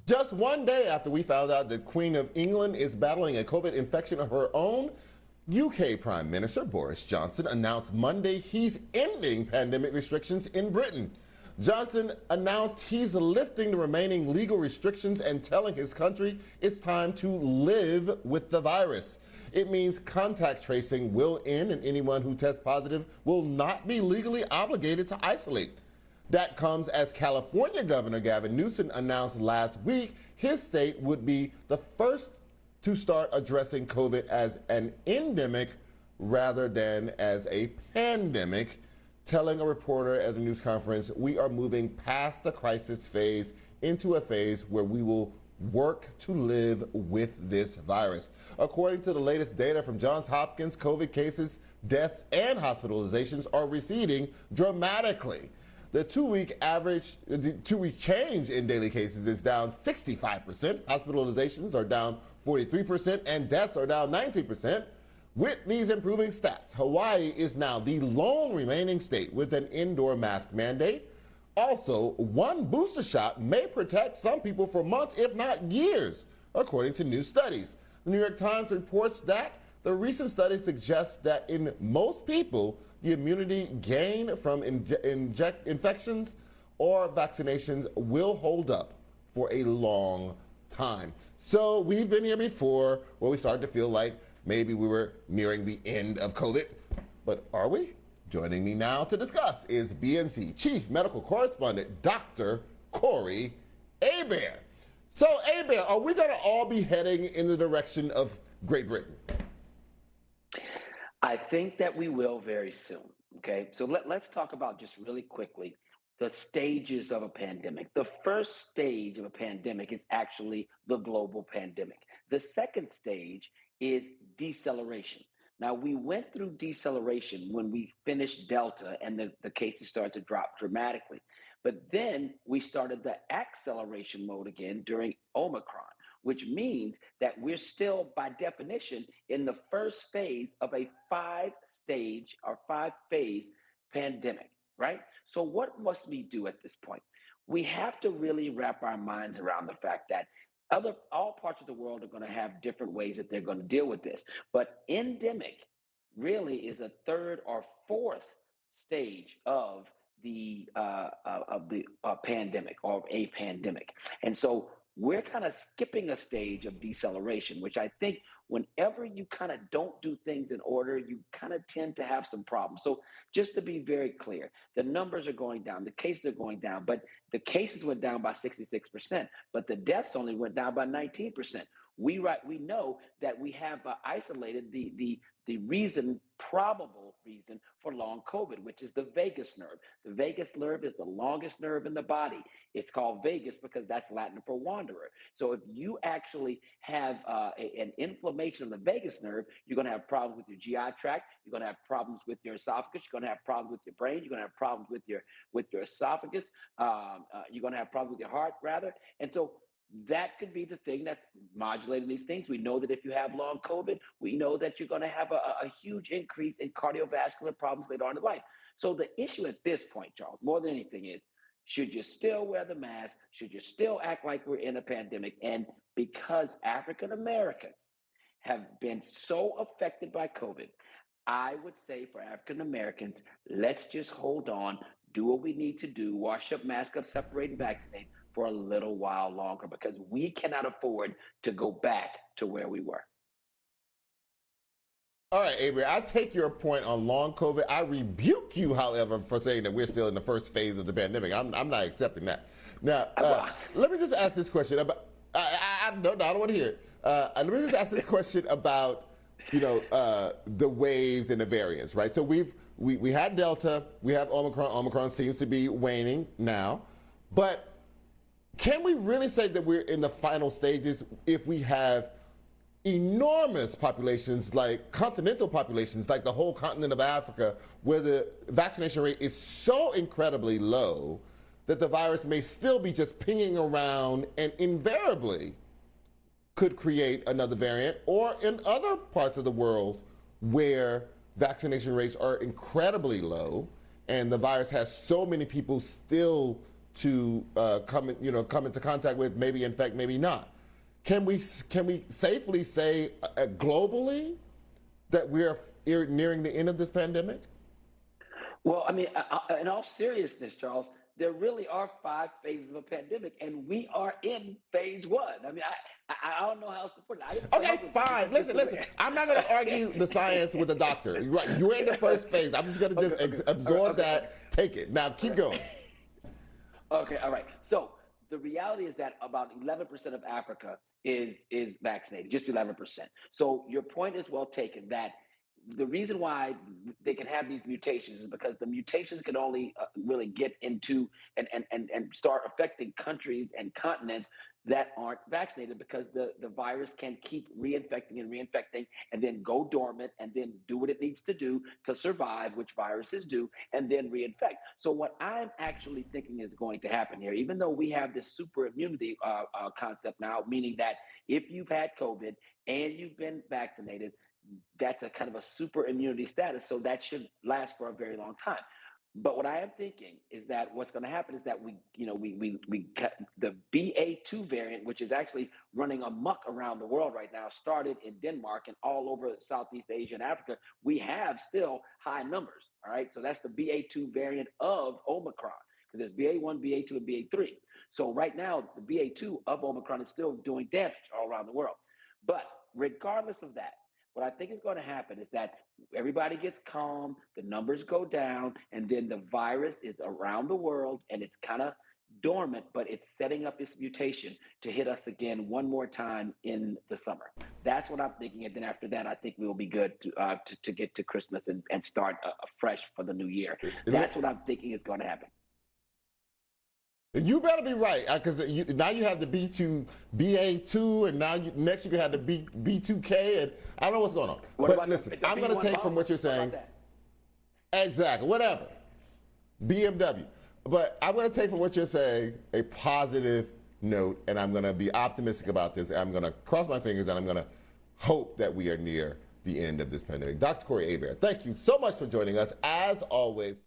Just one day after we found out that Queen of England is battling a COVID infection of her own, UK Prime Minister Boris Johnson announced Monday he's ending pandemic restrictions in Britain. Johnson announced he's lifting the remaining legal restrictions and telling his country it's time to live with the virus. It means contact tracing will end and anyone who tests positive will not be legally obligated to isolate. That comes as California Governor Gavin Newsom announced last week his state would be the first to start addressing COVID as an endemic rather than as a pandemic, telling a reporter at a news conference, we are moving past the crisis phase into a phase where we will work to live with this virus. According to the latest data from Johns Hopkins, COVID cases, deaths, and hospitalizations are receding dramatically. The two-week change in daily cases is down 65%, hospitalizations are down 43%, and deaths are down 19%. With these improving stats, Hawaii is now the lone remaining state with an indoor mask mandate. Also, one booster shot may protect some people for months, if not years, according to new studies. The New York Times reports that the recent study suggests that in most people, the immunity gained from infections or vaccinations will hold up for a long time. So we've been here before where we started to feel like maybe we were nearing the end of COVID, but are we? Joining me now to discuss is BNC Chief Medical Correspondent, Dr. Corey Hébert. So, Hébert, are we going to all be heading in the direction of Great Britain? I think that we will very soon, okay? So let's talk about just really quickly the stages of a pandemic. The first stage of a pandemic is actually the global pandemic. The second stage is deceleration. Now, we went through deceleration when we finished Delta and the cases started to drop dramatically. But then we started the acceleration mode again during Omicron, which means that we're still, by definition, in the first phase of a five-stage or five-phase pandemic, right? So what must we do at this point? We have to really wrap our minds around the fact that all parts of the world are going to have different ways that they're going to deal with this. But endemic really is a third or fourth stage of the pandemic or a pandemic. And so we're kind of skipping a stage of deceleration, which I think whenever you kind of don't do things in order, you kind of tend to have some problems. So just to be very clear, the numbers are going down, the cases are going down, but the cases went down by 66%, but the deaths only went down by 19%. We know that we have isolated the probable reason for long COVID, which is the vagus nerve. The vagus nerve is the longest nerve in the body. It's called vagus because that's Latin for wanderer. So if you actually have an inflammation of the vagus nerve, you're going to have problems with your GI tract. You're going to have problems with your esophagus. You're going to have problems with your brain. You're going to have problems with your esophagus. You're going to have problems with your heart, rather. And so that could be the thing that's modulating these things. We know that if you have long COVID, we know that you're going to have a huge increase in cardiovascular problems later on in life. So the issue at this point, Charles, more than anything is, should you still wear the mask? Should you still act like we're in a pandemic? And because African Americans have been so affected by COVID, I would say for African Americans, let's just hold on, do what we need to do, wash up, mask up, separate, and vaccinate for a little while longer, because we cannot afford to go back to where we were. All right, Hébert, I take your point on long COVID. I rebuke you, however, for saying that we're still in the first phase of the pandemic. I'm not accepting that. Now, let me just ask this question about. I don't want to hear it. Let me just ask this question about, the waves and the variants, right? So we had Delta, we have Omicron. Omicron seems to be waning now, but can we really say that we're in the final stages if we have enormous populations, like continental populations, like the whole continent of Africa, where the vaccination rate is so incredibly low that the virus may still be just pinging around and invariably could create another variant, or in other parts of the world where vaccination rates are incredibly low and the virus has so many people still to come into contact with, maybe infect, maybe not. Can we safely say globally that we're nearing the end of this pandemic? Well, I mean, in all seriousness, Charles, there really are 5 phases of a pandemic, and we are in phase one. I mean, I don't know how else to put it. I didn't come Okay, up with fine. this. Listen. I'm not going to argue the science with the doctor. Right, you're in the first phase. I'm just going to just absorb that. Take it. Now, keep going. Okay, all right. So the reality is that about 11% of Africa is vaccinated, just 11%. So your point is well taken that the reason why they can have these mutations is because the mutations can only really get into and start affecting countries and continents that aren't vaccinated, because the virus can keep reinfecting and then go dormant and then do what it needs to do to survive, which viruses do, and then reinfect. So what I'm actually thinking is going to happen here, even though we have this super immunity concept now, meaning that if you've had COVID and you've been vaccinated, that's a kind of a super immunity status. So that should last for a very long time. But what I am thinking is that what's going to happen is that we cut the BA2 variant, which is actually running amok around the world right now, started in Denmark and all over Southeast Asia and Africa. We have still high numbers. All right. So that's the BA2 variant of Omicron, because there's BA1, BA2, and BA3. So right now, the BA2 of Omicron is still doing damage all around the world. But regardless of that, what I think is going to happen is that everybody gets calm, the numbers go down, and then the virus is around the world and it's kind of dormant, but it's setting up this mutation to hit us again one more time in the summer. That's what I'm thinking. And then after that, I think we will be good to get to Christmas and start afresh for the new year. That's what I'm thinking is going to happen. You better be right, because now you have the B2, BA2, and now next you can have the B2K, and I don't know what's going on. But listen, I'm going to take from what you're saying. Exactly, whatever. BMW. But I'm going to take from what you're saying a positive note, and I'm going to be optimistic about this. I'm going to cross my fingers, and I'm going to hope that we are near the end of this pandemic. Dr. Corey Hébert, thank you so much for joining us, as always.